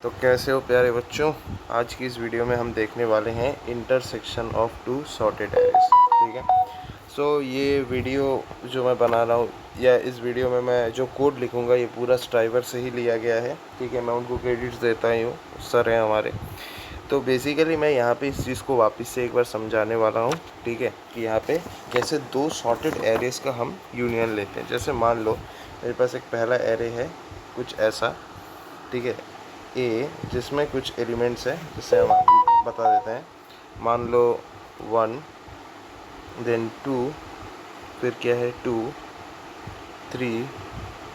तो कैसे हो प्यारे बच्चों। आज की इस वीडियो में हम देखने वाले हैं intersection of two sorted arrays. ठीक है। ये वीडियो जो मैं बना रहा हूँ या इस वीडियो में मैं जो कोड लिखूँगा ये पूरा स्ट्राइवर से ही लिया गया है। ठीक है, मैं उनको क्रेडिट्स देता ही हूँ, सर हैं हमारे। तो बेसिकली मैं यहाँ पे इस चीज़ को वापस से एक बार समझाने वाला हूँ। ठीक है, कि यहाँ पे कैसे दो सॉर्टेड एरेज का हम यूनियन लेते हैं। जैसे मान लो मेरे पास एक पहला एरे है कुछ ऐसा, ठीक है, ए, जिसमें कुछ एलिमेंट्स हैं, जिसे हम बता देते हैं। मान लो 1, देन 2, फिर क्या है 2, 3,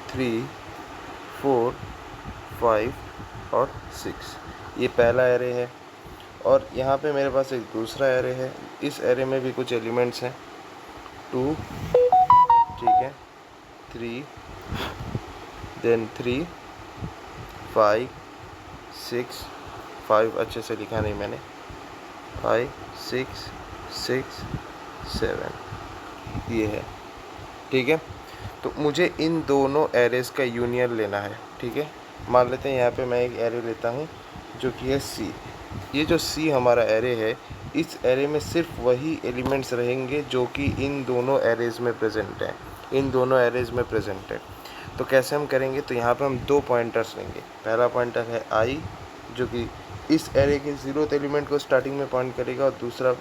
3, 4, 5 और 6। ये पहला एरे है। और यहाँ पे मेरे पास एक दूसरा एरे है। इस एरे में भी कुछ एलिमेंट्स हैं, 2, ठीक है, 3, देन 3, 5, 6, 5 अच्छे से लिखा नहीं मैंने, 5, 6, 6, 7 ये है। ठीक है, तो मुझे इन दोनों एरेज़ का यूनियन लेना है। ठीक है, मान लेते हैं यहाँ पे मैं एक एरे लेता हूँ जो कि है सी। ये जो सी हमारा एरे है, इस एरे में सिर्फ वही एलिमेंट्स रहेंगे जो कि इन दोनों एरेज़ में प्रेजेंट हैं, इन दोनों एरेज़ में प्रेजेंट है। तो कैसे हम करेंगे, तो यहाँ पे हम दो पॉइंटर्स लेंगे। पहला पॉइंटर है आई, जो कि इस एरे के 0th एलिमेंट को स्टार्टिंग में पॉइंट करेगा, और दूसरा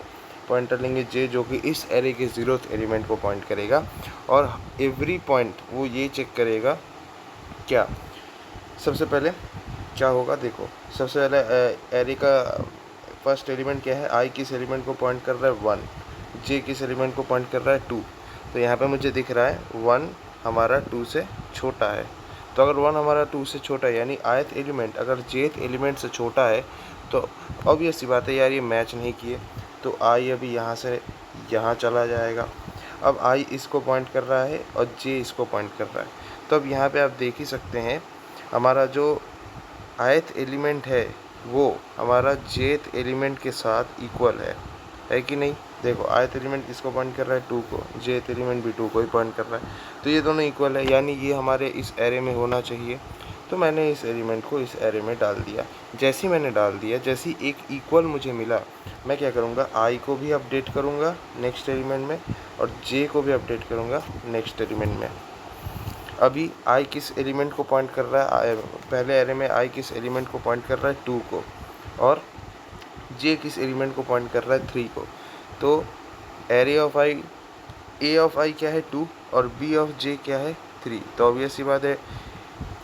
पॉइंटर लेंगे जे, जो कि इस एरे के 0th एलिमेंट को पॉइंट करेगा। और एवरी पॉइंट वो ये चेक करेगा क्या, सबसे पहले क्या होगा, देखो सबसे पहले एरे का फर्स्ट एलिमेंट क्या है, आई किस एलिमेंट को पॉइंट कर रहा है 1, जे किस एलिमेंट को पॉइंट कर रहा है 2। तो यहाँ पे मुझे दिख रहा है 1 हमारा 2 से छोटा है। तो अगर 1 हमारा 2 से छोटा है, यानी ith एलिमेंट अगर jth एलिमेंट से छोटा है, तो ऑब्वियस सी बात है यार, ये मैच नहीं किए। तो आई अभी यहाँ से यहाँ चला जाएगा। अब आई इसको पॉइंट कर रहा है और जे इसको पॉइंट कर रहा है। तो अब यहाँ पे आप देख ही सकते हैं, हमारा जो ith एलिमेंट है वो हमारा jth एलिमेंट के साथ इक्वल है कि नहीं। देखो ith एलिमेंट किसको पॉइंट कर रहा है 2 को, jth एलिमेंट भी 2 को ही पॉइंट कर रहा है। तो ये दोनों इक्वल है, यानी ये हमारे इस एरे में होना चाहिए। तो मैंने इस एलिमेंट को इस एरे में डाल दिया। जैसे ही मैंने डाल दिया, जैसे ही एक इक्वल मुझे मिला, मैं क्या करूँगा, आई को भी अपडेट करूँगा नेक्स्ट एलिमेंट में, और जे को भी अपडेट करूँगा नेक्स्ट एलिमेंट में। अभी आई किस एलिमेंट को पॉइंट कर रहा है, पहले एरे में आई किस एलिमेंट को पॉइंट कर रहा है 2 को, और जे किस एलिमेंट को पॉइंट कर रहा है 3 को। तो array of I, A of I क्या है 2 और बी ऑफ जे क्या है 3। तो ऑब्वियस सी बात है,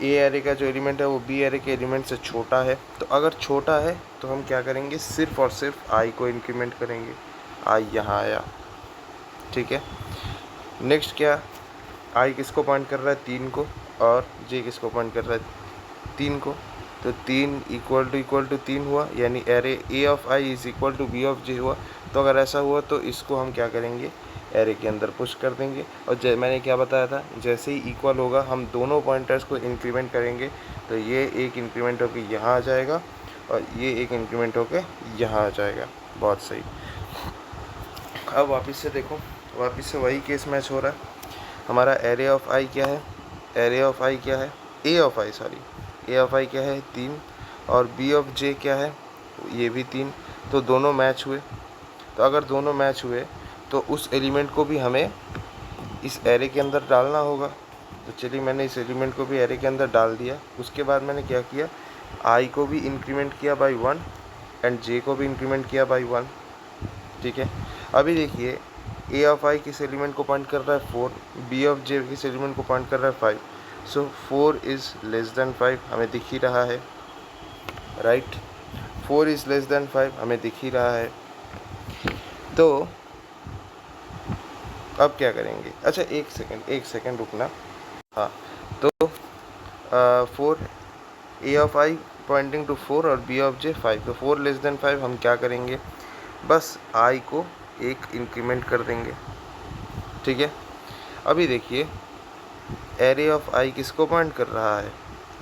ए एरे का जो एलिमेंट है वो बी एरे के एलिमेंट से छोटा है। तो अगर छोटा है तो हम क्या करेंगे, सिर्फ और सिर्फ आई को इंक्रीमेंट करेंगे। आई यहाँ आया, ठीक है। नेक्स्ट क्या, आई किसको पॉइंट कर रहा है 3 को, और जे किसको पॉइंट कर रहा है 3 को। तो 3 इक्वल टू 3 हुआ, यानी array A of I is equal to B of J हुआ। तो अगर ऐसा हुआ तो इसको हम क्या करेंगे, एरे के अंदर पुश कर देंगे। और मैंने क्या बताया था, जैसे ही इक्वल होगा हम दोनों पॉइंटर्स को इंक्रीमेंट करेंगे। तो ये एक इंक्रीमेंट होकर यहाँ आ जाएगा, और ये एक इंक्रीमेंट होकर यहाँ आ जाएगा। बहुत सही। अब वापस से देखो, वापस से वही केस मैच हो रहा है। हमारा एरे ऑफ आई क्या है, एरे ऑफ आई क्या है, A of I sorry, A of I क्या है 3, और बी ऑफ जे क्या है, ये भी 3। तो दोनों मैच हुए। तो अगर दोनों मैच हुए तो उस एलिमेंट को भी हमें इस एरे के अंदर डालना होगा। तो चलिए मैंने इस एलिमेंट को भी एरे के अंदर डाल दिया। उसके बाद मैंने क्या किया, आई को भी इंक्रीमेंट किया बाई 1 एंड जे को भी इंक्रीमेंट किया बाई 1। ठीक है, अभी देखिए ए ऑफ आई किस एलिमेंट को पॉइंट कर रहा है 4, बी ऑफ जे किस एलिमेंट को पॉइंट कर रहा है 5। सो 4 इज़ लेस देन 5 हमें दिख ही रहा है, राइट। 4 इज़ लेस देन 5 हमें दिख ही रहा है। तो अब क्या करेंगे, अच्छा एक सेकेंड रुकना। हाँ, तो 4 ए ऑफ आई पॉइंटिंग टू 4 और बी ऑफ जे 5। तो 4 लेस देन 5 हम क्या करेंगे, बस आई को एक इंक्रीमेंट कर देंगे। ठीक है, अभी देखिए एरे ऑफ आई किसको पॉइंट कर रहा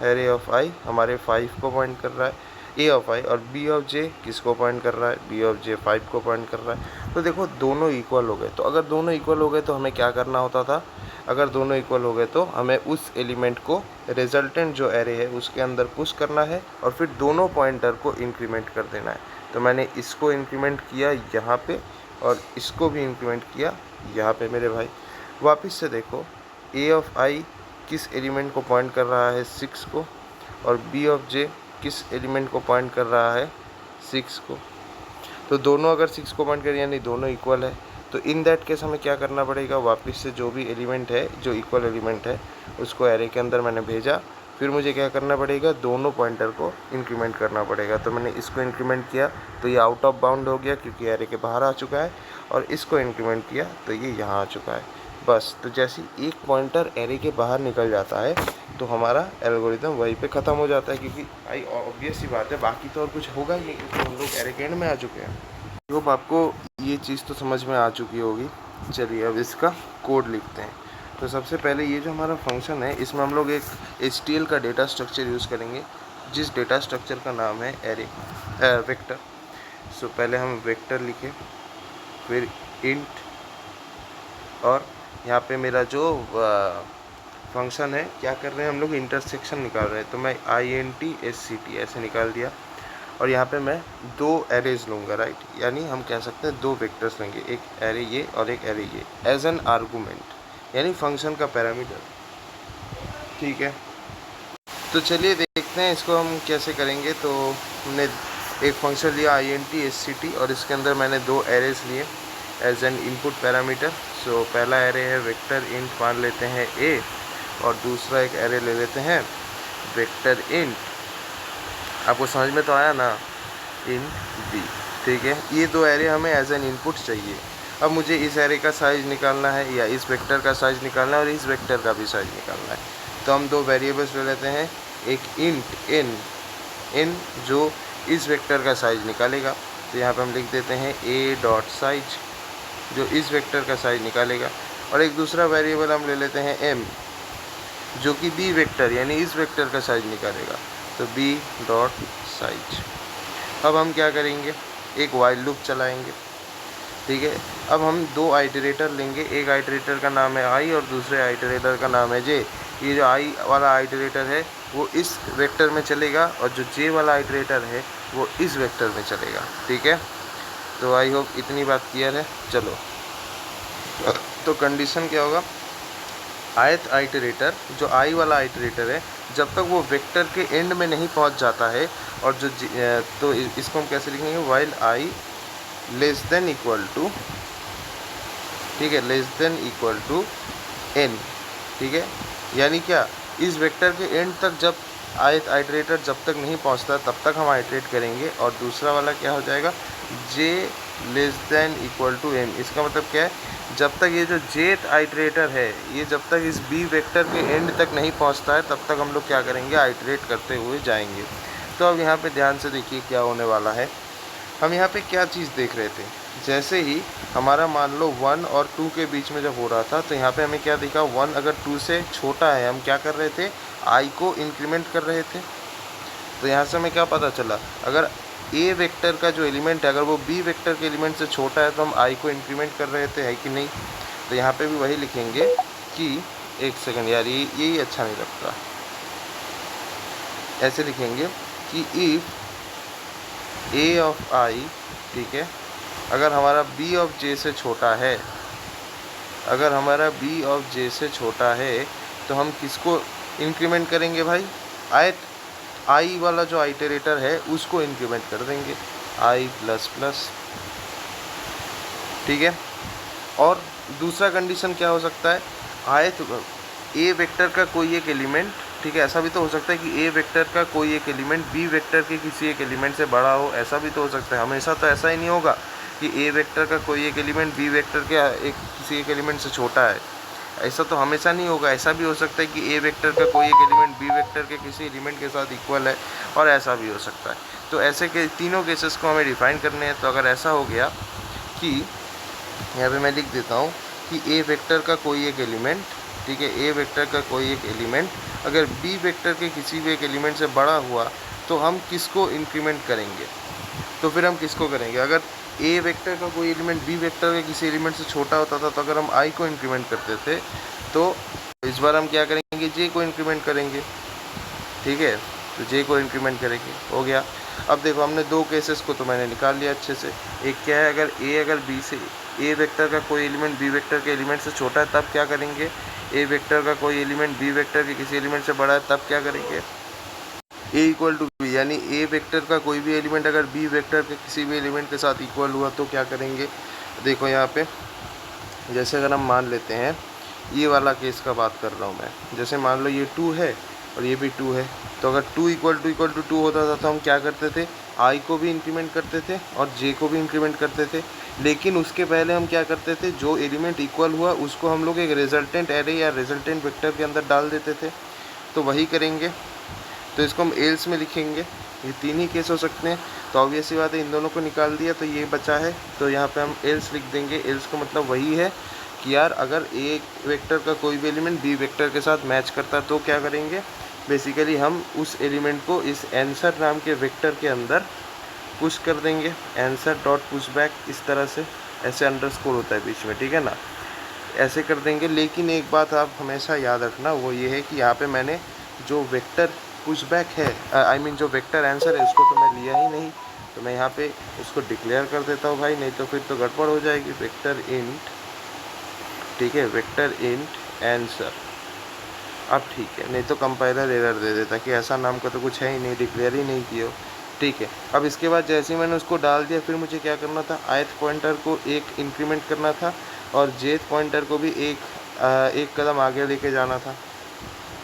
एरे ऑफ आई हमारे 5 को पॉइंट कर रहा है, ए ऑफ आई, और बी ऑफ जे किसको पॉइंट कर रहा है, बी ऑफ जे 5 को पॉइंट कर रहा है। तो देखो दोनों इक्वल हो गए। तो अगर दोनों इक्वल हो गए तो हमें क्या करना होता था, अगर दोनों इक्वल हो गए तो हमें उस एलिमेंट को रिजल्टेंट जो एरे है उसके अंदर पुश करना है और फिर दोनों पॉइंटर को इंक्रीमेंट कर देना है। तो मैंने इसको इंक्रीमेंट किया यहाँ पे और इसको भी इंक्रीमेंट किया यहाँ पे मेरे भाई। वापस से देखो ए ऑफ आई किस एलिमेंट को पॉइंट कर रहा है 6 को, और बी ऑफ जे किस एलिमेंट को पॉइंट कर रहा है 6 को। तो दोनों अगर 6 को पॉइंट करें यानी दोनों इक्वल है, तो इन दैट केस हमें क्या करना पड़ेगा, वापस से जो भी एलिमेंट है जो इक्वल एलिमेंट है उसको एरे के अंदर मैंने भेजा, फिर मुझे क्या करना पड़ेगा, दोनों पॉइंटर को इंक्रीमेंट करना पड़ेगा। तो मैंने इसको इंक्रीमेंट किया तो ये आउट ऑफ बाउंड हो गया क्योंकि एरे के बाहर आ चुका है, और इसको इंक्रीमेंट किया तो ये यहाँ आ चुका है। बस तो जैसे एक पॉइंटर एरे के बाहर निकल जाता है तो हमारा एल्गोरिदम वहीं पे ख़त्म हो जाता है, क्योंकि भाई ऑब्वियस सी बात है बाकी तो और कुछ होगा ही नहीं क्योंकि हम लोग एरे के एंड में आ चुके हैं। आई होप आपको ये चीज़ तो समझ में आ चुकी होगी। चलिए अब इसका कोड लिखते हैं। तो सबसे पहले ये जो हमारा फंक्शन है इसमें हम लोग एक HTML का डेटा स्ट्रक्चर यूज़ करेंगे, जिस डेटा स्ट्रक्चर का नाम है एरे वेक्टर। सो पहले हम वेक्टर लिखे, फिर इंट, और यहाँ पे मेरा जो फंक्शन है क्या कर रहे हैं हम लोग, इंटरसेक्शन निकाल रहे हैं। तो मैं INTSCT ऐसे निकाल दिया, और यहाँ पे मैं 2 एरेज लूँगा, राइट, यानी हम कह सकते हैं 2 वेक्टर्स लेंगे, एक एरे ये और एक एरे ये, एज एन आर्गूमेंट यानी फंक्शन का पैरामीटर। ठीक है, तो चलिए देखते हैं इसको हम कैसे करेंगे। तो हमने एक फंक्शन लिया INTSCT और इसके अंदर मैंने 2 एरेज लिए एज एन इनपुट पैरामीटर। सो पहला एरे है वेक्टर इंट मान लेते हैं ए, और दूसरा एक एरे ले लेते हैं वेक्टर इंट, आपको समझ में तो आया ना, इन बी। ठीक है, ये 2 एरे हमें एज एन इनपुट चाहिए। अब मुझे इस एरे का साइज़ निकालना है या इस वेक्टर का साइज़ निकालना है और इस वेक्टर का भी साइज़ निकालना है। तो हम 2 वेरिएबल्स ले लेते हैं, एक इंट इन जो इस वेक्टर का साइज़ निकालेगा, तो यहाँ पे हम लिख देते हैं a.size जो इस वेक्टर का साइज़ निकालेगा, और एक दूसरा वेरिएबल हम ले लेते हैं m जो कि b वेक्टर यानी इस वेक्टर का साइज़ निकालेगा, तो b.size। अब हम क्या करेंगे, एक वाइल लूप चलाएंगे। ठीक है, अब हम 2 आइटरेटर लेंगे, एक आइटरेटर का नाम है i और दूसरे आइटरेटर का नाम है j। ये जो i वाला आइटरेटर है वो इस वेक्टर में चलेगा और जो j वाला आइटरेटर है वो इस वेक्टर में चलेगा। ठीक है, तो आई होप इतनी बात क्लियर है। चलो तो कंडीशन क्या होगा, ith आइटरेटर जो i वाला आइटरेटर है जब तक वो वेक्टर के एंड में नहीं पहुंच जाता है, और जो तो इसको हम कैसे लिखेंगे, while i less than equal to, ठीक है, less than equal to n। ठीक है, यानी क्या, इस वेक्टर के एंड तक जब ith आइटरेटर जब तक नहीं पहुंचता तब तक हम आइटरेट करेंगे, और दूसरा वाला क्या हो जाएगा, j less than equal to m। इसका मतलब क्या है, जब तक ये जो jth आइटरेटर है ये जब तक इस b वेक्टर के एंड तक नहीं पहुंचता है तब तक हम लोग क्या करेंगे, आइटरेट करते हुए जाएंगे। तो अब यहाँ पे ध्यान से देखिए क्या होने वाला है। हम यहाँ पे क्या चीज़ देख रहे थे, जैसे ही हमारा मान लो 1 और 2 के बीच में जब हो रहा था तो यहाँ पे हमें क्या दिखा, 1 अगर 2 से छोटा है हम क्या कर रहे थे, i को इंक्रीमेंट कर रहे थे। तो यहाँ से हमें क्या पता चला, अगर a वेक्टर का जो एलिमेंट है अगर वो b वेक्टर के एलिमेंट से छोटा है तो हम i को इंक्रीमेंट कर रहे थे, है कि नहीं। तो यहाँ पे भी वही लिखेंगे कि, एक सेकंड यार, यही अच्छा नहीं लगता, ऐसे लिखेंगे कि इफ़ a ऑफ i, ठीक है, अगर हमारा b ऑफ j से छोटा है, अगर हमारा b ऑफ j से छोटा है तो हम किसको इंक्रीमेंट करेंगे भाई, i वाला जो आइटरेटर है उसको इंक्रीमेंट कर देंगे i प्लस प्लस। ठीक है, और दूसरा कंडीशन क्या हो सकता है, a वेक्टर का कोई एक एलिमेंट, ठीक है, ऐसा भी तो हो सकता है कि a वेक्टर का कोई एक एलिमेंट b वेक्टर के किसी एक एलिमेंट से बड़ा हो, ऐसा भी तो हो सकता है। हमेशा तो ऐसा ही नहीं होगा कि a वेक्टर का कोई एक एलिमेंट b वेक्टर के किसी एक एलिमेंट से छोटा है, ऐसा तो हमेशा नहीं होगा। ऐसा भी हो सकता है कि a वेक्टर का कोई एक एलिमेंट b वेक्टर के किसी एलिमेंट के साथ इक्वल है, और ऐसा भी हो सकता है। तो ऐसे के तीनों केसेस को हमें डिफाइन करने हैं। तो अगर ऐसा हो गया कि यहाँ पे मैं लिख देता हूँ कि a वेक्टर का कोई एक एलिमेंट, ठीक है, a वेक्टर का कोई एक एलिमेंट अगर बी वेक्टर के किसी भी एक एलिमेंट से बड़ा हुआ तो हम किसको इंक्रीमेंट करेंगे। तो फिर हम किसको करेंगे, अगर ए वेक्टर का कोई एलिमेंट बी वेक्टर के किसी एलिमेंट से छोटा होता था तो अगर हम आई को इंक्रीमेंट करते थे, तो इस बार हम क्या करेंगे, जे को इंक्रीमेंट करेंगे। ठीक है, तो जे को इंक्रीमेंट करेंगे, हो गया। अब देखो हमने दो केसेस को तो मैंने निकाल लिया अच्छे से। एक क्या है, अगर बी से ए वेक्टर का कोई एलिमेंट बी वेक्टर के एलिमेंट से छोटा है तब क्या करेंगे, ए वेक्टर का कोई एलिमेंट बी वेक्टर के किसी एलिमेंट से बड़ा है तब क्या करेंगे, ए इक्वल टू बी, यानी ए वेक्टर का कोई भी एलिमेंट अगर बी वेक्टर के किसी भी एलिमेंट के साथ इक्वल हुआ तो क्या करेंगे। देखो यहाँ पे जैसे अगर हम मान लेते हैं, ये वाला केस का बात कर रहा हूँ मैं, जैसे मान लो ये 2 है और ये भी 2 है, तो अगर 2 इक्वल टू 2 होता था तो हम क्या करते थे, आई को भी इंक्रीमेंट करते थे और जे को भी इंक्रीमेंट करते थे। लेकिन उसके पहले हम क्या करते थे, जो एलिमेंट इक्वल हुआ उसको हम लोग एक रिजल्टेंट एरे या रिजल्टेंट वेक्टर के अंदर डाल देते थे। तो वही करेंगे, तो इसको हम एल्स में लिखेंगे। ये 3 ही केस हो सकते हैं, तो ऑब्वियस सी बात है इन दोनों को निकाल दिया तो ये बचा है, तो यहाँ पे हम एल्स लिख देंगे। एल्स का मतलब वही है कि यार अगर ए वेक्टर का कोई भी एलिमेंट बी वेक्टर के साथ मैच करता है तो क्या करेंगे, बेसिकली हम उस एलिमेंट को इस आंसर नाम के वेक्टर के अंदर पुश कर देंगे, आंसर डॉट पुश बैक, इस तरह से ऐसे अंडरस्कोर होता है बीच में, ठीक है ना, ऐसे कर देंगे। लेकिन एक बात आप हमेशा याद रखना, वो ये है कि यहाँ पे मैंने जो वेक्टर पुश बैक है, आई मीन जो वेक्टर आंसर है उसको तो मैं लिया ही नहीं, तो मैं यहाँ पे उसको डिक्लेयर कर देता हूँ भाई, नहीं तो फिर तो गड़बड़ हो जाएगी। वेक्टर इंट, ठीक है, वेक्टर इंट आंसर। अब ठीक है, नहीं तो कंपाइलर एरर दे देता कि ऐसा नाम का तो कुछ है ही नहीं, डिक्लेयर ही नहीं किया हो। ठीक है, अब इसके बाद जैसे ही मैंने उसको डाल दिया फिर मुझे क्या करना था, ith पॉइंटर को एक इंक्रीमेंट करना था और jth पॉइंटर को भी एक कदम आगे लेके जाना था।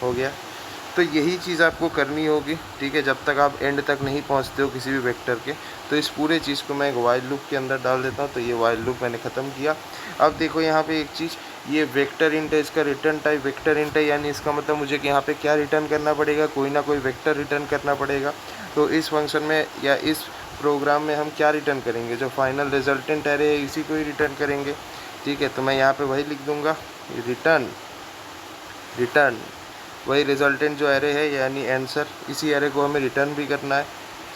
हो गया, तो यही चीज़ आपको करनी होगी, ठीक है, जब तक आप एंड तक नहीं पहुंचते हो किसी भी वेक्टर के। तो इस पूरे चीज़ को मैं एक वाइल लूप के अंदर डाल देता हूं, तो ये वाइल लूप मैंने ख़त्म किया। अब देखो यहाँ पे एक चीज़, ये वेक्टर इंट है, इसका रिटर्न टाइप वेक्टर इंट है, यानी इसका मतलब मुझे यहाँ पे क्या रिटर्न करना पड़ेगा, कोई ना कोई वेक्टर रिटर्न करना पड़ेगा। तो इस फंक्शन में या इस प्रोग्राम में हम क्या रिटर्न करेंगे, जो फाइनल रिजल्टेंट एरे है इसी को ही रिटर्न करेंगे। ठीक है, तो मैं यहाँ पर वही लिख दूँगा, रिटर्न वही रिजल्टेंट जो एरे है यानी आंसर, इसी एरे को हमें रिटर्न भी करना है।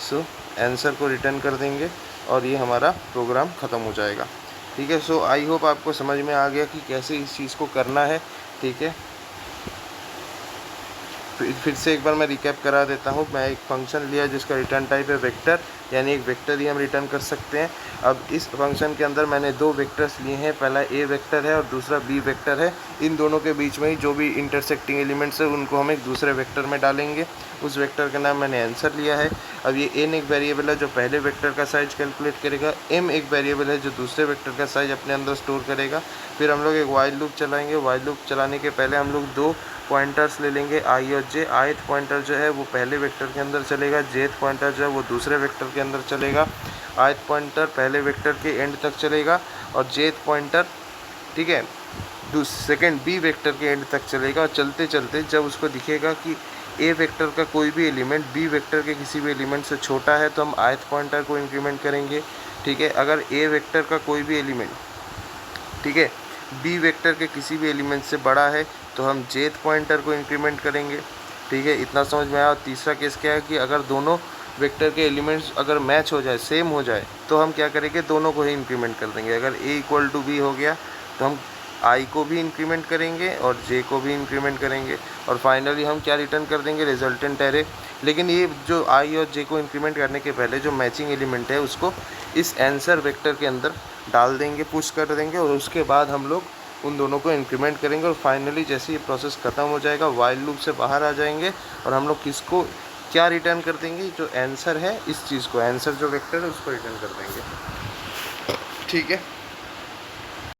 सो आंसर को रिटर्न कर देंगे और ये हमारा प्रोग्राम ख़त्म हो जाएगा। ठीक है, सो आई होप आपको समझ में आ गया कि कैसे इस चीज़ को करना है। ठीक है, फिर से एक बार मैं रिकैप करा देता हूँ। मैं एक फंक्शन लिया जिसका रिटर्न टाइप है वेक्टर, यानी एक वेक्टर ही हम रिटर्न कर सकते हैं। अब इस फंक्शन के अंदर मैंने दो वेक्टर्स लिए हैं, पहला ए वेक्टर है और दूसरा बी वेक्टर है। इन दोनों के बीच में ही जो भी इंटरसेक्टिंग एलिमेंट्स है उनको हम एक दूसरे वेक्टर में डालेंगे। उस वेक्टर का नाम मैंने आंसर लिया है। अब ये एन एक वेरिएबल है जो पहले वेक्टर का साइज कैलकुलेट करेगा, एम एक वेरिएबल है जो दूसरे वेक्टर का साइज अपने अंदर स्टोर करेगा। फिर हम लोग एक वाइल लूप चलाएंगे। वाइल लूप चलाने के पहले हम लोग दो पॉइंटर्स ले लेंगे, आई और जे। ith पॉइंटर जो है वो पहले वेक्टर के अंदर चलेगा, jth पॉइंटर जो है वो दूसरे वेक्टर के अंदर चलेगा। ith पॉइंटर पहले वेक्टर के एंड तक चलेगा और jth पॉइंटर, ठीक है, सेकेंड बी वेक्टर के एंड तक चलेगा। और चलते चलते जब उसको दिखेगा कि ए वेक्टर का कोई भी एलिमेंट बी वेक्टर के किसी भी एलिमेंट से छोटा है तो हम ith पॉइंटर को इंक्रीमेंट करेंगे। ठीक है, अगर ए वेक्टर का कोई भी एलिमेंट, ठीक है, बी वेक्टर के किसी भी एलिमेंट से बड़ा है तो हम jth पॉइंटर को इंक्रीमेंट करेंगे। ठीक है, इतना समझ में आया। और तीसरा केस क्या है कि अगर दोनों वेक्टर के एलिमेंट्स अगर मैच हो जाए, सेम हो जाए, तो हम क्या करेंगे, दोनों को ही इंक्रीमेंट कर देंगे। अगर a इक्वल टू बी हो गया तो हम i को भी इंक्रीमेंट करेंगे और j को भी इंक्रीमेंट करेंगे और फाइनली हम क्या रिटर्न कर देंगे, रिजल्टेंट एरे। लेकिन ये जो i और j को इंक्रीमेंट करने के पहले जो मैचिंग एलिमेंट है उसको इस आंसर वेक्टर के अंदर डाल देंगे, पुश कर देंगे और उसके बाद हम लोग उन दोनों को इंक्रीमेंट करेंगे। और फाइनली जैसे ये प्रोसेस ख़त्म हो जाएगा वाइल लूप से बाहर आ जाएंगे और हम लोग किसको क्या रिटर्न कर देंगे, जो आंसर है इस चीज़ को, आंसर जो वेक्टर है उसको रिटर्न कर देंगे। ठीक है।